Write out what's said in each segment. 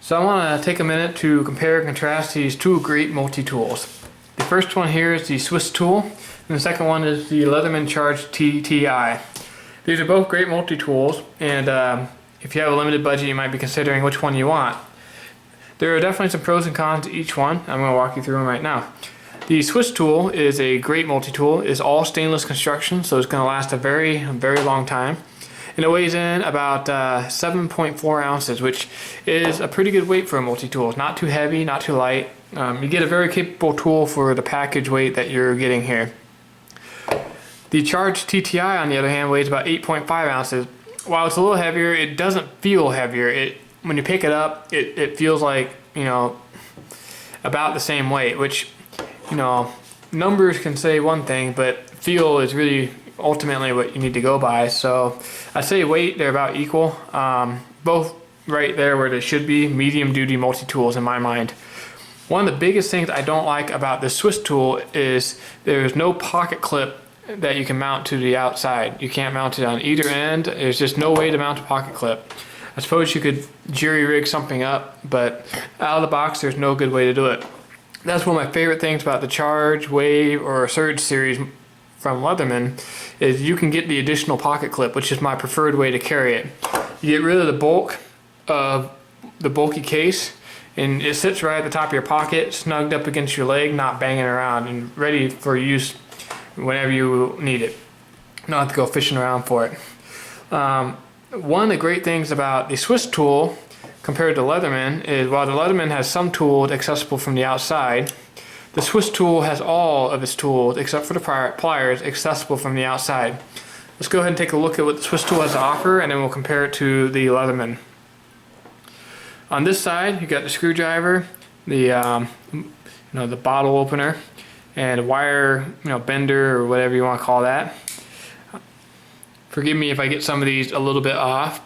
So I want to take a minute to compare and contrast these two great multi-tools. The first one here is the Swiss Tool, and the second one is the Leatherman Charge TTI. These are both great multi-tools, and if you have a limited budget, you might be considering which one you want. There are definitely some pros and cons to each one. I'm going to walk you through them right now. The Swiss Tool is a great multi-tool. It's all stainless construction, so it's going to last a very long time. And it weighs in about 7.4 ounces, which is a pretty good weight for a multi-tool. It's not too heavy, not too light. You get a very capable tool for the package weight that you're getting here. The Charge TTI, on the other hand, weighs about 8.5 ounces. While it's a little heavier, it doesn't feel heavier. When you pick it up, it feels like, about the same weight, which, numbers can say one thing, but feel is really ultimately what you need to go by. So I say weight, they're about equal. Both right there where they should be, medium duty multi-tools in my mind. One of the biggest things I don't like about the Swiss Tool is there's no pocket clip that you can mount to the outside. You can't mount it on either end. There's just no way to mount a pocket clip. I suppose you could jerry rig something up, but out of the box there's no good way to do it. That's one of my favorite things about the Charge, Wave, or Surge series from Leatherman, is you can get the additional pocket clip, which is my preferred way to carry it. You get rid of the bulk of the bulky case, and it sits right at the top of your pocket, snugged up against your leg, not banging around, and ready for use whenever you need it. Not have to go fishing around for it. One of the great things about the Swiss Tool compared to Leatherman is while the Leatherman has some tools accessible from the outside, the Swiss Tool has all of its tools, except for the pliers, accessible from the outside. Let's go ahead and take a look at what the Swiss Tool has to offer, and then we'll compare it to the Leatherman. On this side, you got the screwdriver, the the bottle opener, and a wire, bender or whatever you want to call that. Forgive me if I get some of these a little bit off.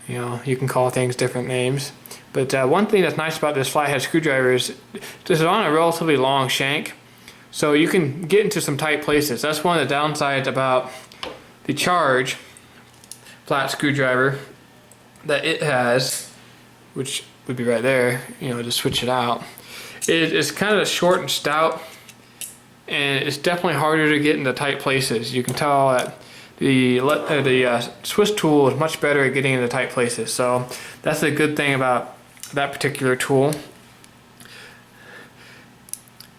You can call things different names. But one thing that's nice about this flathead screwdriver is this is on a relatively long shank, so you can get into some tight places. That's one of the downsides about the Charge flat screwdriver that it has, which would be right there, to switch it out. It's kind of short and stout, and it's definitely harder to get into tight places. You can tell that the Swiss Tool is much better at getting into tight places, so that's a good thing about that particular tool.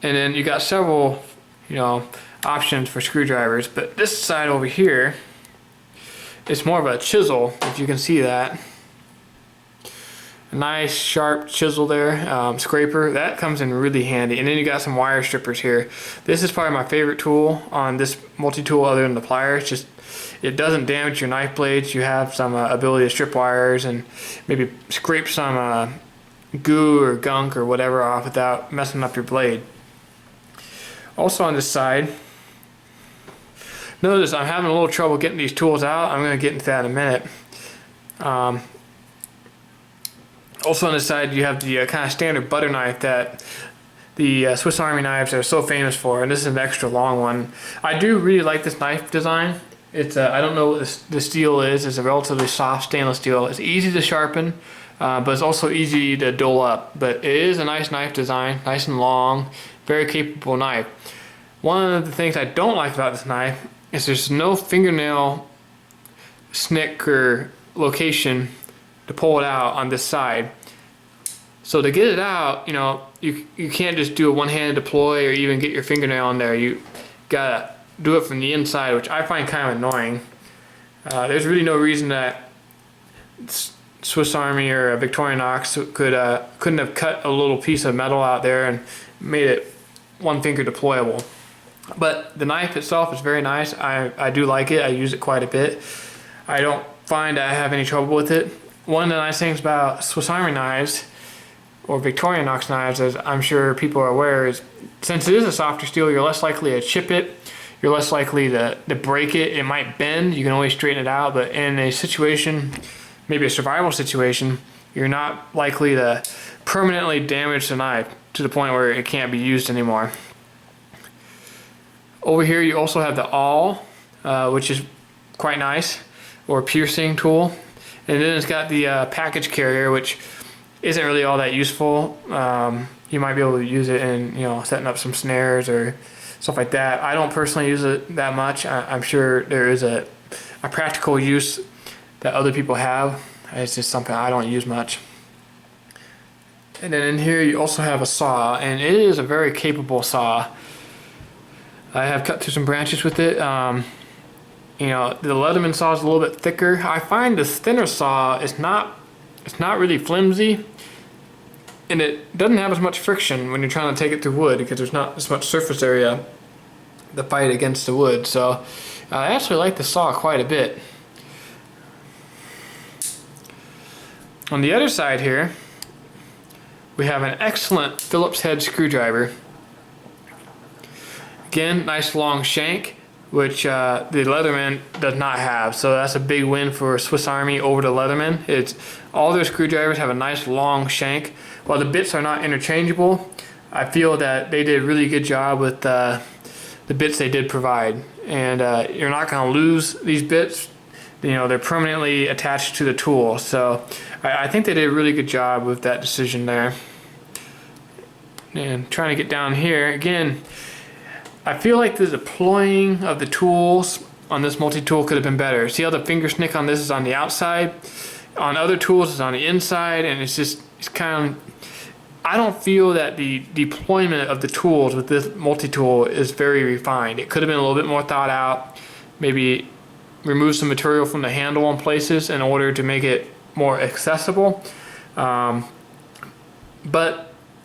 And then you got several options for screwdrivers, but this side over here is more of a chisel, if you can see that. A nice sharp chisel there, scraper, that comes in really handy. And then you got some wire strippers here. This is probably my favorite tool on this multi-tool other than the pliers. Just it doesn't damage your knife blades. You have some ability to strip wires and maybe scrape some goo or gunk or whatever off without messing up your blade. Also on this side, notice I'm having a little trouble getting these tools out. I'm going to get into that in a minute. Also on this side, you have the kind of standard butter knife that the Swiss Army knives are so famous for, and this is an extra long one. I do really like this knife design. It's I don't know what the steel is. It's a relatively soft stainless steel. It's easy to sharpen, but it's also easy to dull up. But it is a nice knife design, nice and long, very capable knife. One of the things I don't like about this knife is there's no fingernail snick or location to pull it out on this side. So to get it out, you can't just do a one-handed deploy or even get your fingernail in there. You gotta do it from the inside, which I find kind of annoying. There's really no reason that Swiss Army or Victorinox couldn't have cut a little piece of metal out there and made it one finger deployable. But the knife itself is very nice. I do like it. I use it quite a bit. I don't find I have any trouble with it. One of the nice things about Swiss Army knives or Victorinox knives, as I'm sure people are aware, is since it is a softer steel, you're less likely to chip it. You're less likely to break it. It might bend. You can always straighten it out. But in a situation, maybe a survival situation, you're not likely to permanently damage the knife to the point where it can't be used anymore. Over here you also have the awl, which is quite nice, or piercing tool. And then it's got the package carrier, which isn't really all that useful. You might be able to use it in, setting up some snares or stuff like that. I don't personally use it that much. I'm sure there is a practical use that other people have. It's just something I don't use much. And then in here you also have a saw, and it is a very capable saw. I have cut through some branches with it. The Leatherman saw is a little bit thicker. I find this thinner saw is not really flimsy, and it doesn't have as much friction when you're trying to take it through wood because there's not as much surface area to fight against the wood. So I actually like the saw quite a bit. On the other side here, we have an excellent Phillips head screwdriver. Again, nice long shank, which the Leatherman does not have. So that's a big win for Swiss Army over the Leatherman. All their screwdrivers have a nice long shank. While the bits are not interchangeable, I feel that they did a really good job with the bits they did provide. And you're not going to lose these bits. They're permanently attached to the tool. So I think they did a really good job with that decision there. And trying to get down here, again, I feel like the deploying of the tools on this multi-tool could have been better. See how the finger snick on this is on the outside? On other tools it's on the inside, and it's kind of, I don't feel that the deployment of the tools with this multi-tool is very refined. It could have been a little bit more thought out, maybe remove some material from the handle in places in order to make it more accessible. But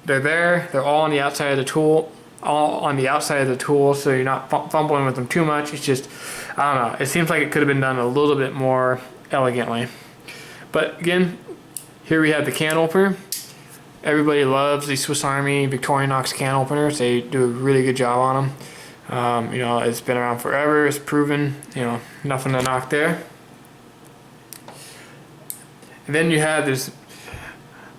they're there, they're all on the outside of the tool, so you're not fumbling with them too much. It's just, I don't know, it seems like it could have been done a little bit more elegantly. But again, here we have the can opener. Everybody loves the Swiss Army Victorinox can openers. They do a really good job on them. It's been around forever, it's proven, nothing to knock there. And then you have this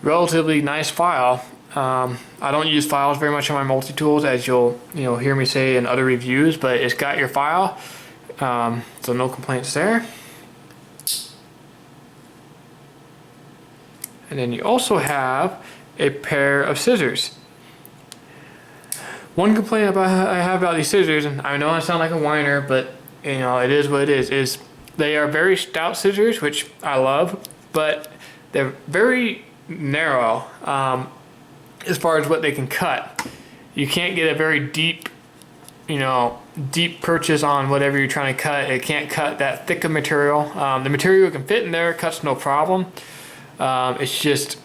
relatively nice file. I don't use files very much on my multi-tools, as you'll hear me say in other reviews, but it's got your file, so no complaints there. And then you also have a pair of scissors. One complaint I have about these scissors, and I know I sound like a whiner, but it is what it is they are very stout scissors, which I love, but they're very narrow as far as what they can cut. You can't get a very deep purchase on whatever you're trying to cut. It can't cut that thick of material. The material can fit in there, cuts no problem. It's just,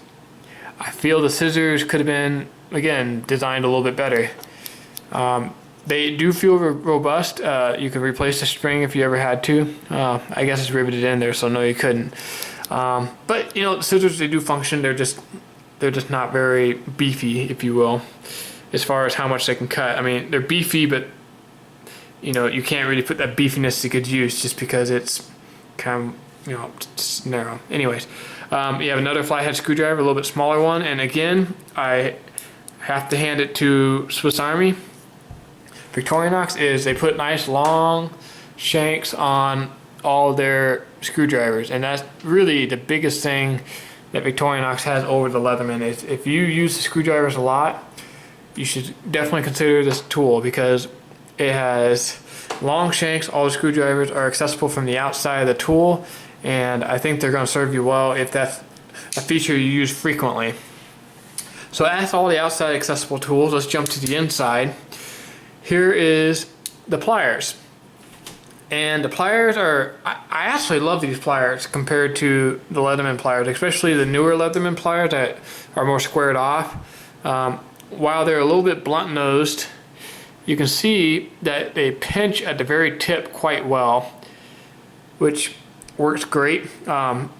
I feel the scissors could have been, again, designed a little bit better. They do feel robust. You could replace the spring if you ever had to. I guess it's riveted in there, so no, you couldn't. But the scissors, they do function. They're just not very beefy, if you will, as far as how much they can cut. I mean, they're beefy, but you can't really put that beefiness to good use just because it's kind of just narrow. Anyways, you have another flathead screwdriver, a little bit smaller one, and again, I have to hand it to Swiss Army. Victorinox they put nice long shanks on all their screwdrivers, and that's really the biggest thing that Victorinox has over the Leatherman. Is if you use the screwdrivers a lot, you should definitely consider this tool because it has long shanks. All the screwdrivers are accessible from the outside of the tool, and I think they're going to serve you well if that's a feature you use frequently. So that's all the outside accessible tools. Let's jump to the inside. Here is the pliers. And the pliers I actually love these pliers compared to the Leatherman pliers, especially the newer Leatherman pliers that are more squared off. While they're a little bit blunt nosed, you can see that they pinch at the very tip quite well, which works great.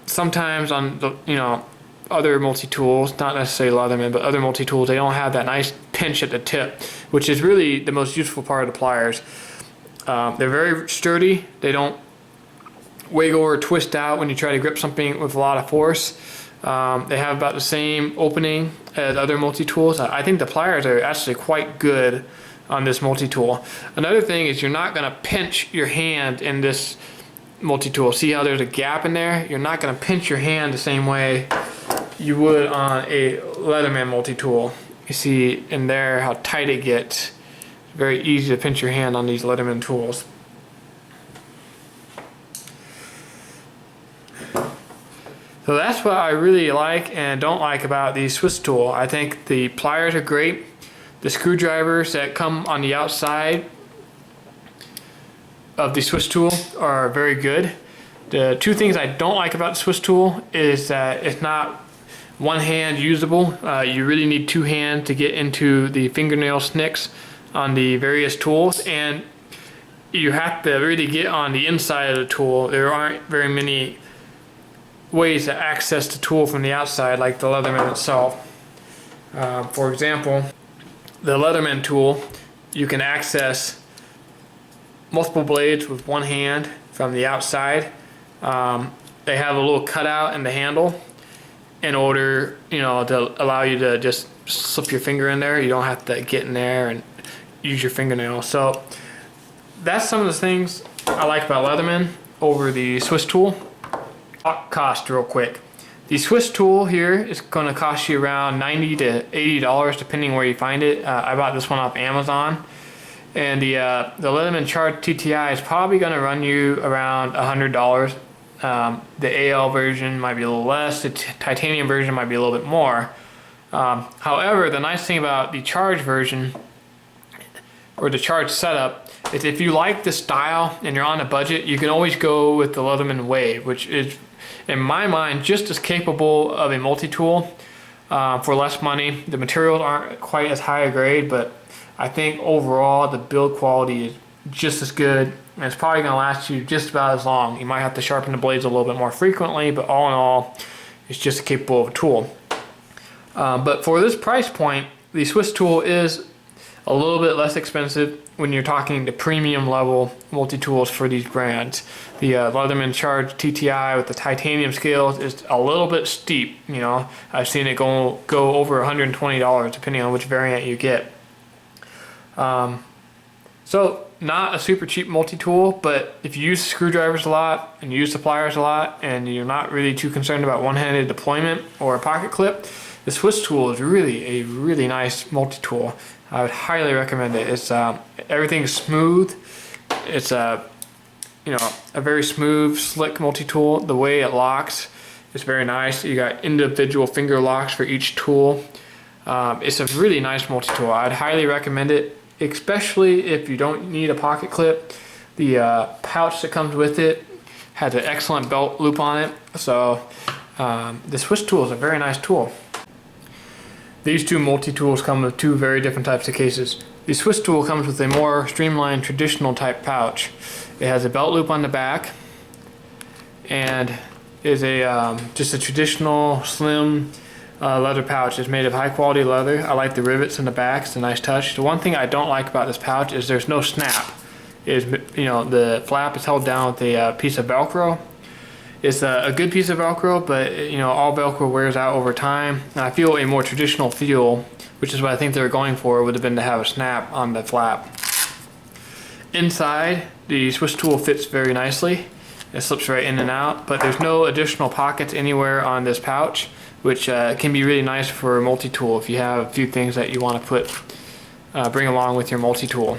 Sometimes on the other multi-tools, not necessarily Leatherman, but other multi-tools, they don't have that nice pinch at the tip, which is really the most useful part of the pliers. They're very sturdy. They don't wiggle or twist out when you try to grip something with a lot of force. They have about the same opening as other multi-tools. I think the pliers are actually quite good on this multi-tool. Another thing is you're not going to pinch your hand in this multi-tool. See how there's a gap in there? You're not going to pinch your hand the same way you would on a Leatherman multi-tool. You see in there how tight it gets. It's very easy to pinch your hand on these Leatherman tools. So that's what I really like and don't like about the Swiss tool. I think the pliers are great. The screwdrivers that come on the outside of the Swiss tool are very good. The two things I don't like about the Swiss tool is that it's not one hand usable. You really need two hands to get into the fingernail snicks on the various tools, and you have to really get on the inside of the tool. There aren't very many ways to access the tool from the outside like the Leatherman itself. For example, the Leatherman tool, you can access multiple blades with one hand from the outside. They have a little cutout in the handle in order, to allow you to just slip your finger in there. You don't have to get in there and use your fingernail. So that's some of the things I like about Leatherman over the Swiss tool. Cost real quick. The Swiss tool here is going to cost you around $90 to $80 depending where you find it. I bought this one off Amazon, and the Leatherman Charge TTI is probably going to run you around $100. The AL version might be a little less. The titanium version might be a little bit more. However, the nice thing about the Charge version or the Charge setup is if you like the style and you're on a budget, you can always go with the Leatherman Wave, which is, in my mind, just as capable of a multi-tool for less money. The materials aren't quite as high a grade, but I think overall the build quality is just as good, and it's probably going to last you just about as long. You might have to sharpen the blades a little bit more frequently, but all in all, it's just as capable of a tool. But for this price point, the Swiss tool is a little bit less expensive when you're talking the premium level multi-tools for these brands. The Leatherman Charge TTI with the titanium scales is a little bit steep. I've seen it go over $120 depending on which variant you get. So not a super cheap multi-tool, but if you use screwdrivers a lot and you use the pliers a lot and you're not really too concerned about one-handed deployment or a pocket clip, the Swiss tool is really a really nice multi-tool. I would highly recommend it. It's everything's smooth. It's a very smooth, slick multi-tool. The way it locks is very nice. You got individual finger locks for each tool. It's a really nice multi-tool. I'd highly recommend it, especially if you don't need a pocket clip. The pouch that comes with it has an excellent belt loop on it. So the Swiss tool is a very nice tool. These two multi-tools come with two very different types of cases. The Swiss tool comes with a more streamlined traditional type pouch. It has a belt loop on the back and is just a traditional slim leather pouch. It's made of high quality leather. I like the rivets in the back. It's a nice touch. The one thing I don't like about this pouch is there's no snap. The flap is held down with a piece of Velcro. It's a good piece of Velcro, but all Velcro wears out over time. And I feel a more traditional feel, which is what I think they were going for, would have been to have a snap on the flap. Inside, the Swiss tool fits very nicely. It slips right in and out, but there's no additional pockets anywhere on this pouch, which can be really nice for a multi-tool if you have a few things that you want to bring along with your multi-tool.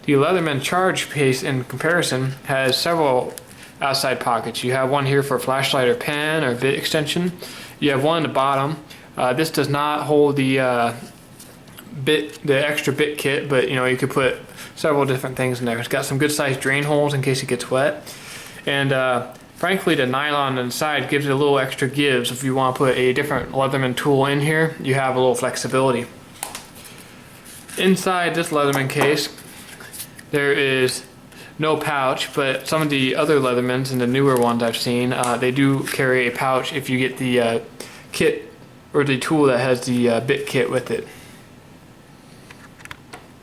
The Leatherman Charge case, in comparison, has several outside pockets. You have one here for a flashlight or pen or bit extension. You have one at the bottom. This does not hold the extra bit kit, but you could put several different things in there. It's got some good sized drain holes in case it gets wet, and frankly the nylon on the side gives it a little extra give. So if you want to put a different Leatherman tool in here, you have a little flexibility. Inside this Leatherman case there is no pouch, but some of the other Leathermans and the newer ones I've seen, they do carry a pouch if you get the kit or the tool that has the bit kit with it.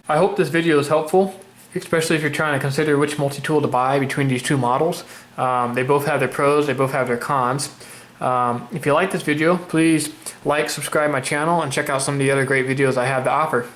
I hope this video is helpful, especially if you're trying to consider which multi-tool to buy between these two models. They both have their pros, they both have their cons. If you like this video, please like, subscribe my channel, and check out some of the other great videos I have to offer.